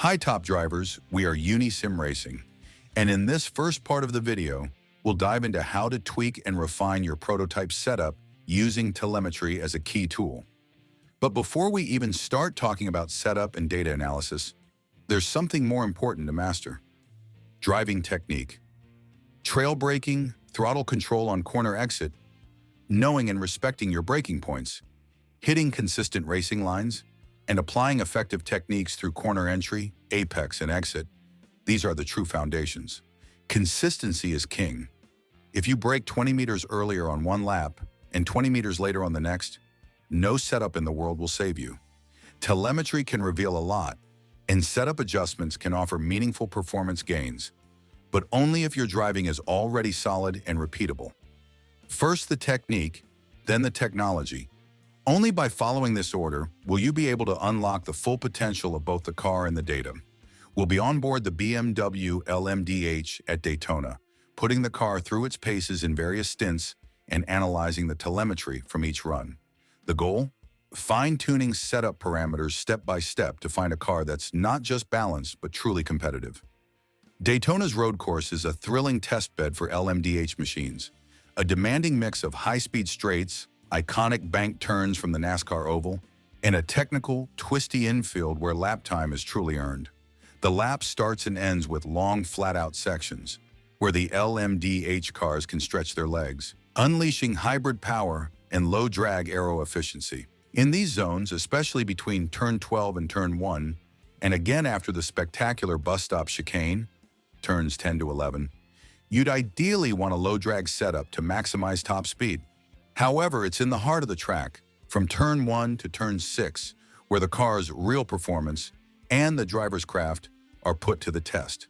Hi top drivers, we are Unisim Racing, and in this first part of the video, we'll dive into how to tweak and refine your prototype setup using telemetry as a key tool. But before we even start talking about setup and data analysis, there's something more important to master: driving technique. Trail braking, throttle control on corner exit, knowing and respecting your braking points, hitting consistent racing lines, and applying effective techniques through corner entry, apex, and exit. These are the true foundations. Consistency is king. If you brake 20 meters earlier on one lap and 20 meters later on the next, no setup in the world will save you. Telemetry can reveal a lot, and setup adjustments can offer meaningful performance gains, but only if your driving is already solid and repeatable. First the technique, then the technology. Only by following this order will you be able to unlock the full potential of both the car and the data. We'll be on board the BMW LMDh at Daytona, putting the car through its paces in various stints and analyzing the telemetry from each run. The goal? Fine-tuning setup parameters step by step to find a car that's not just balanced but truly competitive. Daytona's road course is a thrilling testbed for LMDh machines, a demanding mix of high-speed straights, iconic bank turns from the NASCAR oval, and a technical, twisty infield where lap time is truly earned. The lap starts and ends with long, flat-out sections, where the LMDh cars can stretch their legs, unleashing hybrid power and low-drag aero efficiency. In these zones, especially between turn 12 and turn 1, and again after the spectacular bus stop chicane, turns 10 to 11, you'd ideally want a low-drag setup to maximize top speed. However, it's in the heart of the track, from turn 1 to turn 6, where the car's real performance and the driver's craft are put to the test.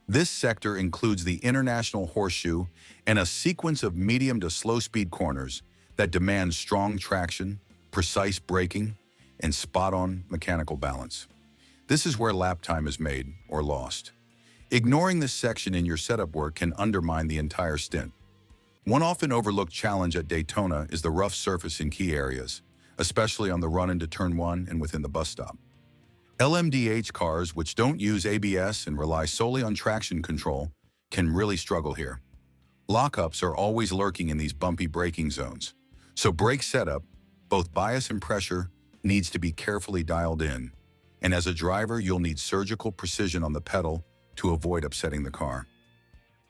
This sector includes the International Horseshoe and a sequence of medium to slow-speed corners that demand strong traction, precise braking, and spot-on mechanical balance. This is where lap time is made or lost. Ignoring this section in your setup work can undermine the entire stint. One often overlooked challenge at Daytona is the rough surface in key areas, especially on the run into turn 1 and within the bus stop. LMDh cars, which don't use ABS and rely solely on traction control, can really struggle here. Lockups are always lurking in these bumpy braking zones, so brake setup, both bias and pressure, needs to be carefully dialed in. And as a driver, you'll need surgical precision on the pedal to avoid upsetting the car.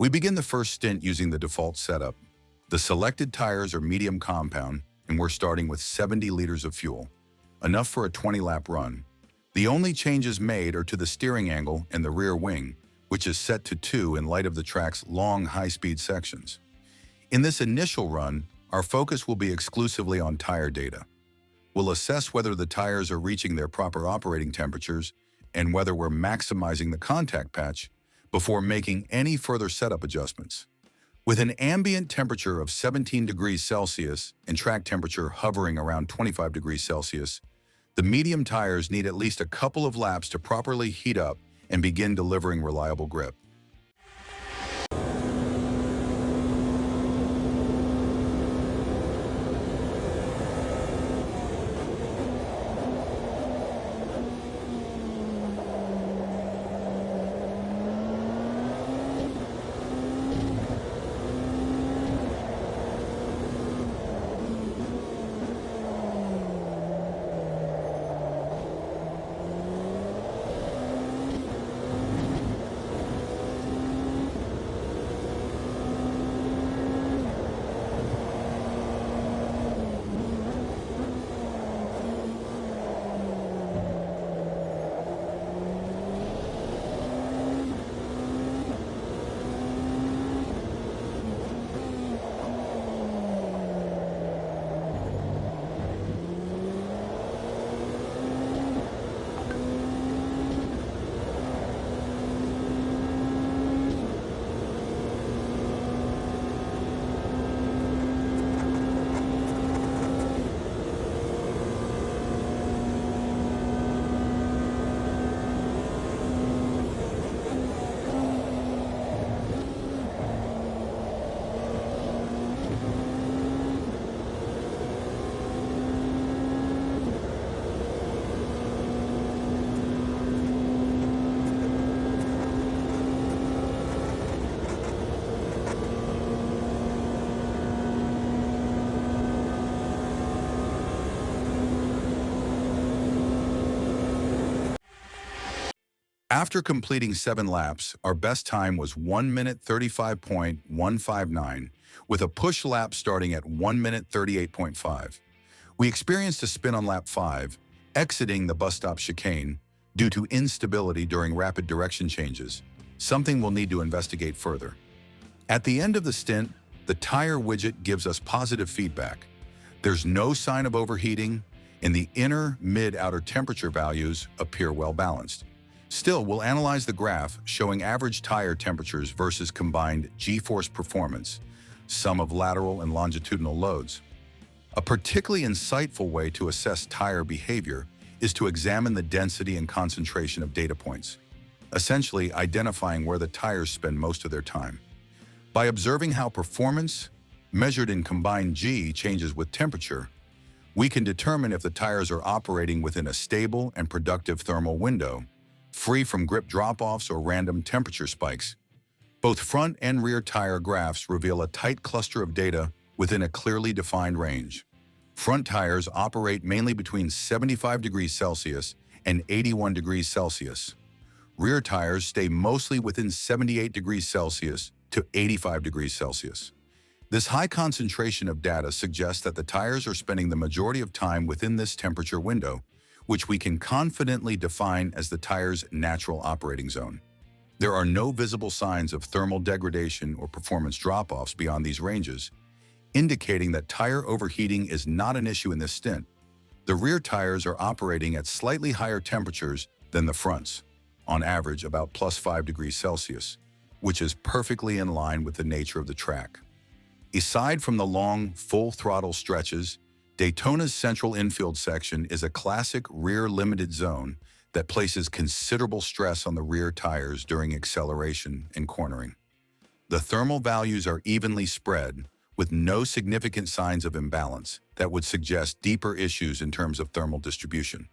We begin the first stint using the default setup. The selected tires are medium compound, and we're starting with 70 liters of fuel, enough for a 20-lap run. The only changes made are to the steering angle and the rear wing, which is set to 2 in light of the track's long, high-speed sections. In this initial run, our focus will be exclusively on tire data. We'll assess whether the tires are reaching their proper operating temperatures and whether we're maximizing the contact patch before making any further setup adjustments. With an ambient temperature of 17 degrees Celsius and track temperature hovering around 25 degrees Celsius, the medium tires need at least a couple of laps to properly heat up and begin delivering reliable grip. After completing 7 laps, our best time was 1 minute 35.159, with a push lap starting at 1 minute 38.5. We experienced a spin on lap 5, exiting the bus stop chicane due to instability during rapid direction changes, something we'll need to investigate further. At the end of the stint, the tire widget gives us positive feedback. There's no sign of overheating, and the inner, mid-outer temperature values appear well balanced. Still, we'll analyze the graph showing average tire temperatures versus combined G-force performance, sum of lateral and longitudinal loads. A particularly insightful way to assess tire behavior is to examine the density and concentration of data points, essentially identifying where the tires spend most of their time. By observing how performance, measured in combined G, changes with temperature, we can determine if the tires are operating within a stable and productive thermal window, free from grip drop-offs or random temperature spikes. Both front and rear tire graphs reveal a tight cluster of data within a clearly defined range. Front tires operate mainly between 75 degrees Celsius and 81 degrees Celsius. Rear tires stay mostly within 78 degrees Celsius to 85 degrees Celsius. This high concentration of data suggests that the tires are spending the majority of time within this temperature window, which we can confidently define as the tire's natural operating zone. There are no visible signs of thermal degradation or performance drop-offs beyond these ranges, indicating that tire overheating is not an issue in this stint. The rear tires are operating at slightly higher temperatures than the fronts, on average about +5 degrees Celsius, which is perfectly in line with the nature of the track. Aside from the long, full-throttle stretches, Daytona's central infield section is a classic rear limited zone that places considerable stress on the rear tires during acceleration and cornering. The thermal values are evenly spread, with no significant signs of imbalance that would suggest deeper issues in terms of thermal distribution.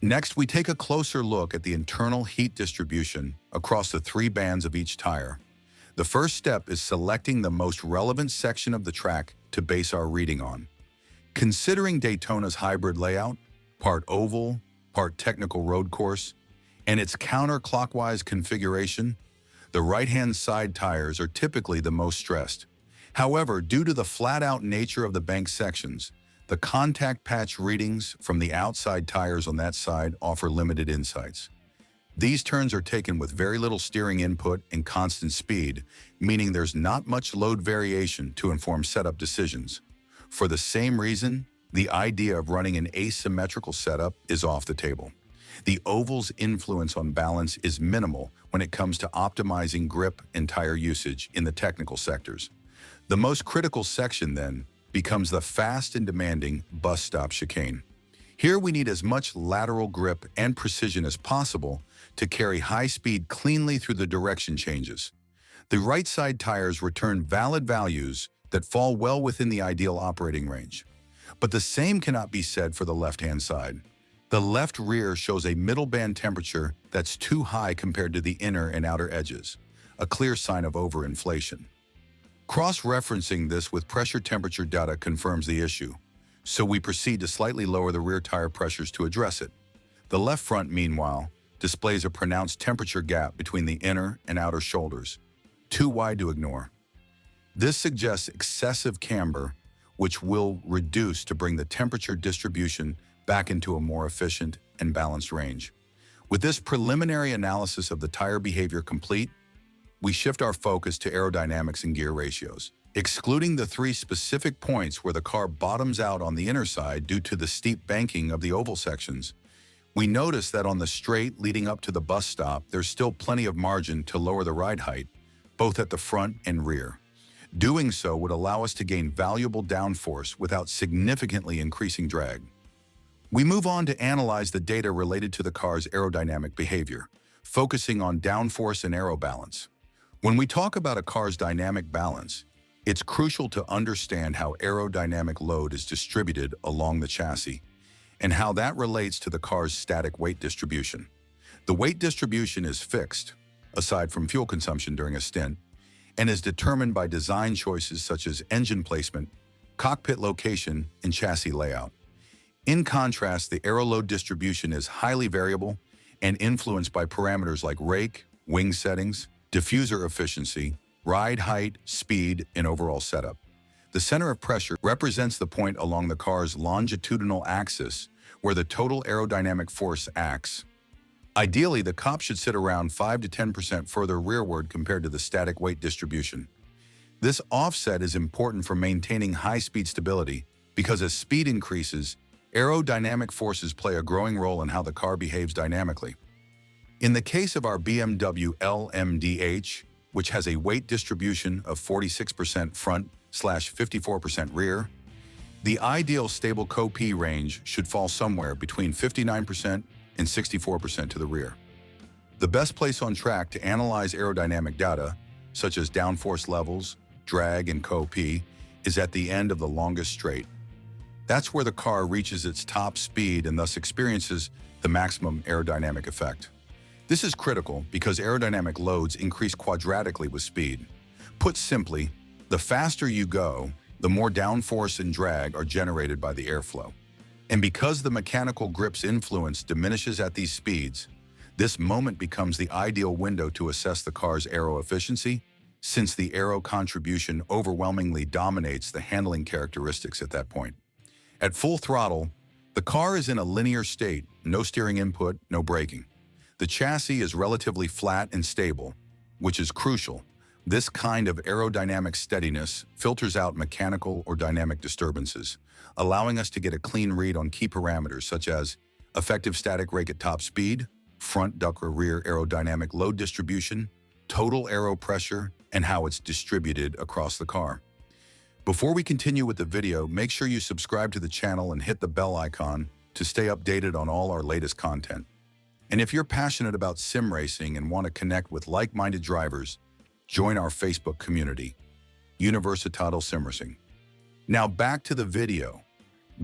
Next, we take a closer look at the internal heat distribution across the 3 bands of each tire. The first step is selecting the most relevant section of the track to base our reading on. Considering Daytona's hybrid layout, part oval, part technical road course, and its counterclockwise configuration, the right-hand side tires are typically the most stressed. However, due to the flat-out nature of the bank sections, the contact patch readings from the outside tires on that side offer limited insights. These turns are taken with very little steering input and constant speed, meaning there's not much load variation to inform setup decisions. For the same reason, the idea of running an asymmetrical setup is off the table. The oval's influence on balance is minimal when it comes to optimizing grip and tire usage in the technical sectors. The most critical section, then, becomes the fast and demanding bus stop chicane. Here we need as much lateral grip and precision as possible to carry high speed cleanly through the direction changes. The right side tires return valid values that fall well within the ideal operating range. But the same cannot be said for the left-hand side. The left rear shows a middle band temperature that's too high compared to the inner and outer edges, a clear sign of overinflation. Cross-referencing this with pressure temperature data confirms the issue, so we proceed to slightly lower the rear tire pressures to address it. The left front, meanwhile, displays a pronounced temperature gap between the inner and outer shoulders, too wide to ignore. This suggests excessive camber, which will reduce to bring the temperature distribution back into a more efficient and balanced range. With this preliminary analysis of the tire behavior complete, we shift our focus to aerodynamics and gear ratios. Excluding the 3 specific points where the car bottoms out on the inner side due to the steep banking of the oval sections, we notice that on the straight leading up to the bus stop, there's still plenty of margin to lower the ride height, both at the front and rear. Doing so would allow us to gain valuable downforce without significantly increasing drag. We move on to analyze the data related to the car's aerodynamic behavior, focusing on downforce and aero balance. When we talk about a car's dynamic balance, it's crucial to understand how aerodynamic load is distributed along the chassis and how that relates to the car's static weight distribution. The weight distribution is fixed, aside from fuel consumption during a stint, and is determined by design choices such as engine placement, cockpit location, and chassis layout. In contrast, the aero load distribution is highly variable and influenced by parameters like rake, wing settings, diffuser efficiency, ride height, speed, and overall setup. The center of pressure represents the point along the car's longitudinal axis where the total aerodynamic force acts. Ideally, the cop should sit around 5 to 10% further rearward compared to the static weight distribution. This offset is important for maintaining high-speed stability because as speed increases, aerodynamic forces play a growing role in how the car behaves dynamically. In the case of our BMW LMDh, which has a weight distribution of 46% front/54% rear, the ideal stable COP range should fall somewhere between 59% and 64% to the rear. The best place on track to analyze aerodynamic data, such as downforce levels, drag, and COP, is at the end of the longest straight. That's where the car reaches its top speed and thus experiences the maximum aerodynamic effect. This is critical because aerodynamic loads increase quadratically with speed. Put simply, the faster you go, the more downforce and drag are generated by the airflow. And because the mechanical grip's influence diminishes at these speeds, this moment becomes the ideal window to assess the car's aero efficiency, since the aero contribution overwhelmingly dominates the handling characteristics at that point. At full throttle, the car is in a linear state, no steering input, no braking. The chassis is relatively flat and stable, which is crucial. This kind of aerodynamic steadiness filters out mechanical or dynamic disturbances, allowing us to get a clean read on key parameters such as effective static rake at top speed, front duct or rear aerodynamic load distribution, total aero pressure, and how it's distributed across the car. Before we continue with the video, make sure you subscribe to the channel and hit the bell icon to stay updated on all our latest content. And if you're passionate about sim racing and want to connect with like-minded drivers, join our Facebook community, Universitatal Sim Racing. Now back to the video.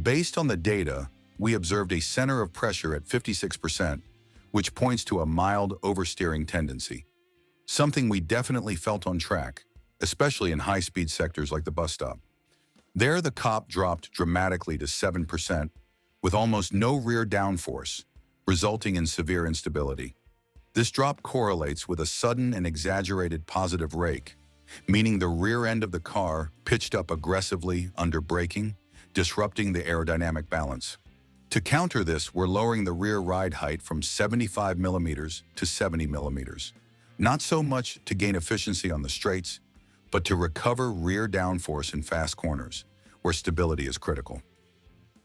Based on the data, we observed a center of pressure at 56%, which points to a mild oversteering tendency. Something we definitely felt on track, especially in high-speed sectors like the bus stop. There, the COP dropped dramatically to 7%, with almost no rear downforce, resulting in severe instability. This drop correlates with a sudden and exaggerated positive rake, meaning the rear end of the car pitched up aggressively under braking, disrupting the aerodynamic balance. To counter this, we're lowering the rear ride height from 75 millimeters to 70 millimeters. Not so much to gain efficiency on the straights, but to recover rear downforce in fast corners, where stability is critical.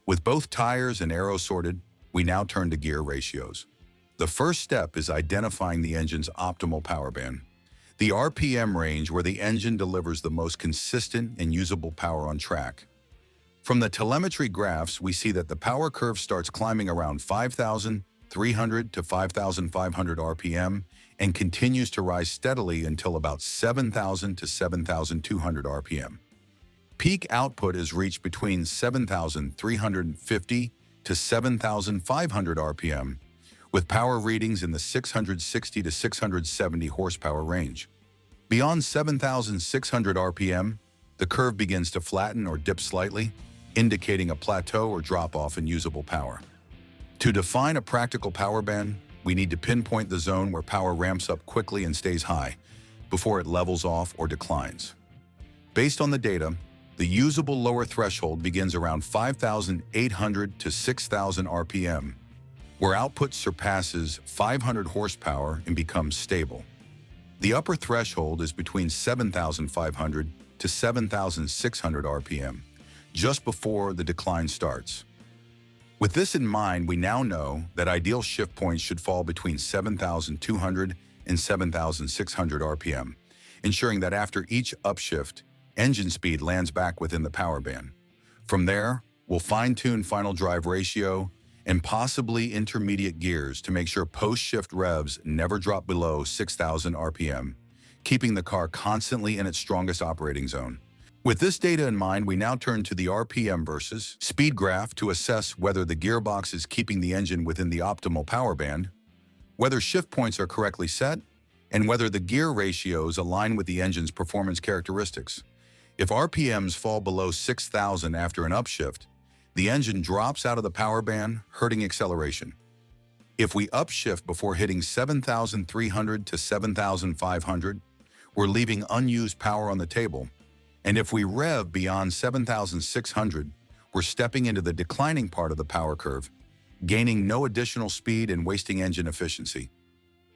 With both tires and aero sorted, we now turn to gear ratios. The first step is identifying the engine's optimal power band, the RPM range where the engine delivers the most consistent and usable power on track. From the telemetry graphs, we see that the power curve starts climbing around 5,300 to 5,500 RPM and continues to rise steadily until about 7,000 to 7,200 RPM. Peak output is reached between 7,350 to 7,500 RPM, with power readings in the 660 to 670 horsepower range. Beyond 7,600 RPM, the curve begins to flatten or dip slightly, indicating a plateau or drop-off in usable power. To define a practical power band, we need to pinpoint the zone where power ramps up quickly and stays high, before it levels off or declines. Based on the data, the usable lower threshold begins around 5,800 to 6,000 RPM, where output surpasses 500 horsepower and becomes stable. The upper threshold is between 7,500 to 7,600 RPM, just before the decline starts. With this in mind, we now know that ideal shift points should fall between 7,200 and 7,600 RPM, ensuring that after each upshift, engine speed lands back within the power band. From there, we'll fine-tune final drive ratio and possibly intermediate gears to make sure post-shift revs never drop below 6,000 RPM, keeping the car constantly in its strongest operating zone. With this data in mind, we now turn to the RPM versus speed graph to assess whether the gearbox is keeping the engine within the optimal power band, whether shift points are correctly set, and whether the gear ratios align with the engine's performance characteristics. If RPMs fall below 6,000 after an upshift, the engine drops out of the power band, hurting acceleration. If we upshift before hitting 7,300 to 7,500, we're leaving unused power on the table. And if we rev beyond 7,600, we're stepping into the declining part of the power curve, gaining no additional speed and wasting engine efficiency.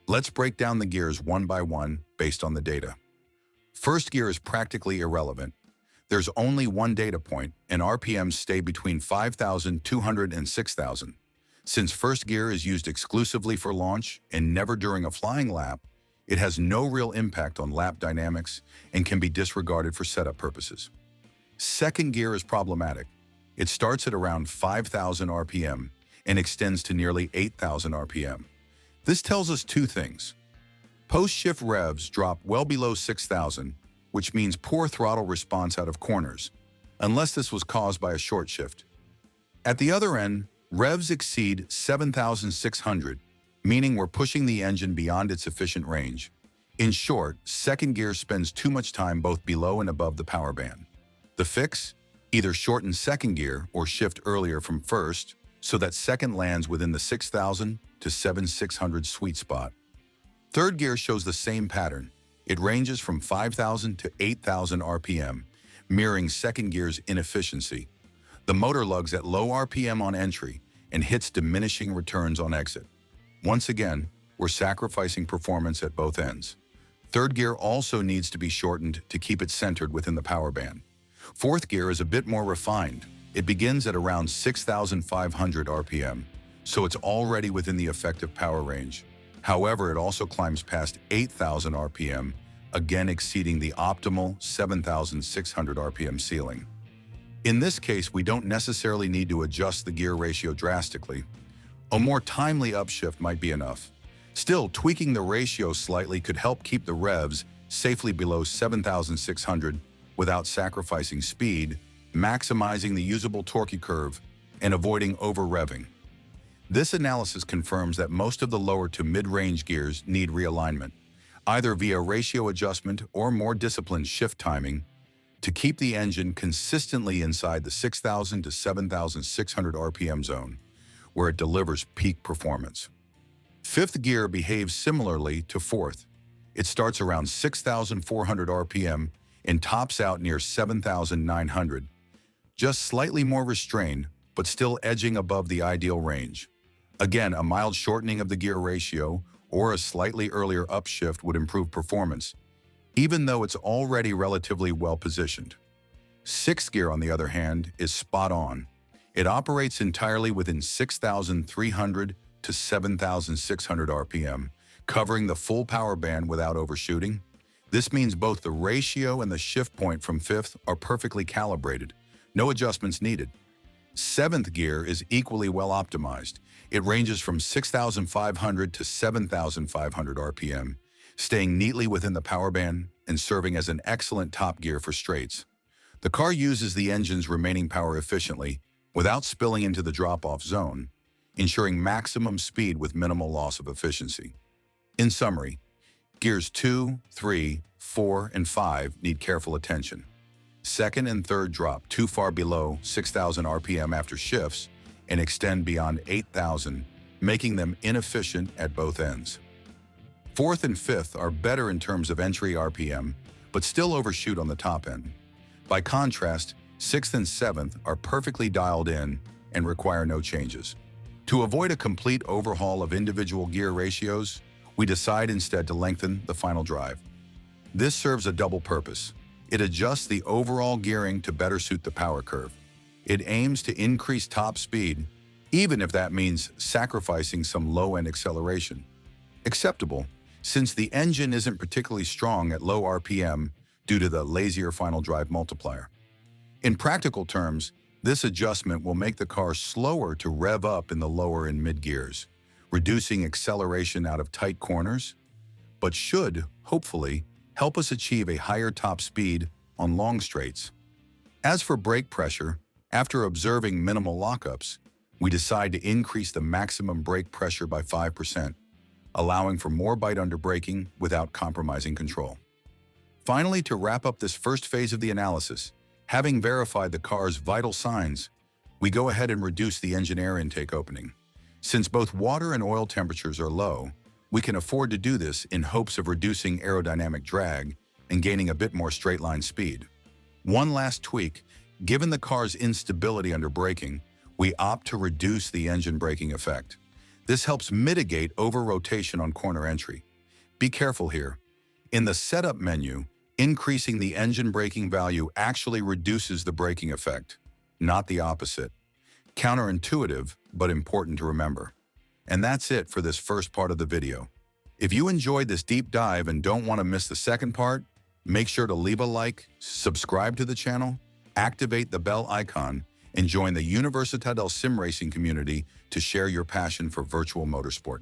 Let's break down the gears one by one based on the data. First gear is practically irrelevant. There's only one data point, and RPMs stay between 5,200 and 6,000. Since first gear is used exclusively for launch and never during a flying lap, it has no real impact on lap dynamics and can be disregarded for setup purposes. Second gear is problematic. It starts at around 5,000 RPM and extends to nearly 8,000 RPM. This tells us two things. Post-shift revs drop well below 6,000, which means poor throttle response out of corners, unless this was caused by a short shift. At the other end, revs exceed 7,600, meaning we're pushing the engine beyond its efficient range. In short, second gear spends too much time both below and above the power band. The fix? Either shorten second gear or shift earlier from first so that second lands within the 6,000 to 7,600 sweet spot. Third gear shows the same pattern. It ranges from 5,000 to 8,000 RPM, mirroring second gear's inefficiency. The motor lugs at low RPM on entry and hits diminishing returns on exit. Once again, we're sacrificing performance at both ends. Third gear also needs to be shortened to keep it centered within the power band. Fourth gear is a bit more refined. It begins at around 6,500 RPM, so it's already within the effective power range. However, it also climbs past 8,000 RPM, again exceeding the optimal 7,600 RPM ceiling. In this case, we don't necessarily need to adjust the gear ratio drastically. A more timely upshift might be enough. Still, tweaking the ratio slightly could help keep the revs safely below 7,600 without sacrificing speed, maximizing the usable torque curve, and avoiding over-revving. This analysis confirms that most of the lower to mid-range gears need realignment, either via ratio adjustment or more disciplined shift timing, to keep the engine consistently inside the 6,000 to 7,600 RPM zone, where it delivers peak performance. Fifth gear behaves similarly to fourth. It starts around 6,400 RPM and tops out near 7,900, just slightly more restrained, but still edging above the ideal range. Again, a mild shortening of the gear ratio or a slightly earlier upshift would improve performance, even though it's already relatively well positioned. Sixth gear, on the other hand, is spot on. It operates entirely within 6,300 to 7,600 RPM, covering the full power band without overshooting. This means both the ratio and the shift point from fifth are perfectly calibrated, no adjustments needed. Seventh gear is equally well optimized. It ranges from 6,500 to 7,500 RPM, staying neatly within the power band and serving as an excellent top gear for straights. The car uses the engine's remaining power efficiently without spilling into the drop-off zone, ensuring maximum speed with minimal loss of efficiency. In summary, gears 2, 3, 4, and 5 need careful attention. Second and third drop too far below 6,000 RPM after shifts and extend beyond 8,000, making them inefficient at both ends. Fourth and fifth are better in terms of entry RPM, but still overshoot on the top end. By contrast, sixth and seventh are perfectly dialed in and require no changes. To avoid a complete overhaul of individual gear ratios, we decide instead to lengthen the final drive. This serves a double purpose. It adjusts the overall gearing to better suit the power curve. It aims to increase top speed, even if that means sacrificing some low-end acceleration. Acceptable, since the engine isn't particularly strong at low RPM due to the lazier final drive multiplier. In practical terms, this adjustment will make the car slower to rev up in the lower and mid gears, reducing acceleration out of tight corners, but should, hopefully, help us achieve a higher top speed on long straights. As for brake pressure, after observing minimal lockups, we decide to increase the maximum brake pressure by 5%, allowing for more bite under braking without compromising control. Finally, to wrap up this first phase of the analysis, having verified the car's vital signs, we go ahead and reduce the engine air intake opening. Since both water and oil temperatures are low, we can afford to do this in hopes of reducing aerodynamic drag and gaining a bit more straight-line speed. One last tweak: given the car's instability under braking, we opt to reduce the engine braking effect. This helps mitigate over-rotation on corner entry. Be careful here. In the setup menu, increasing the engine braking value actually reduces the braking effect, not the opposite. Counterintuitive, but important to remember. And that's it for this first part of the video. If you enjoyed this deep dive and don't want to miss the second part, make sure to leave a like, subscribe to the channel, activate the bell icon, and join the Università del Sim Racing community to share your passion for virtual motorsport.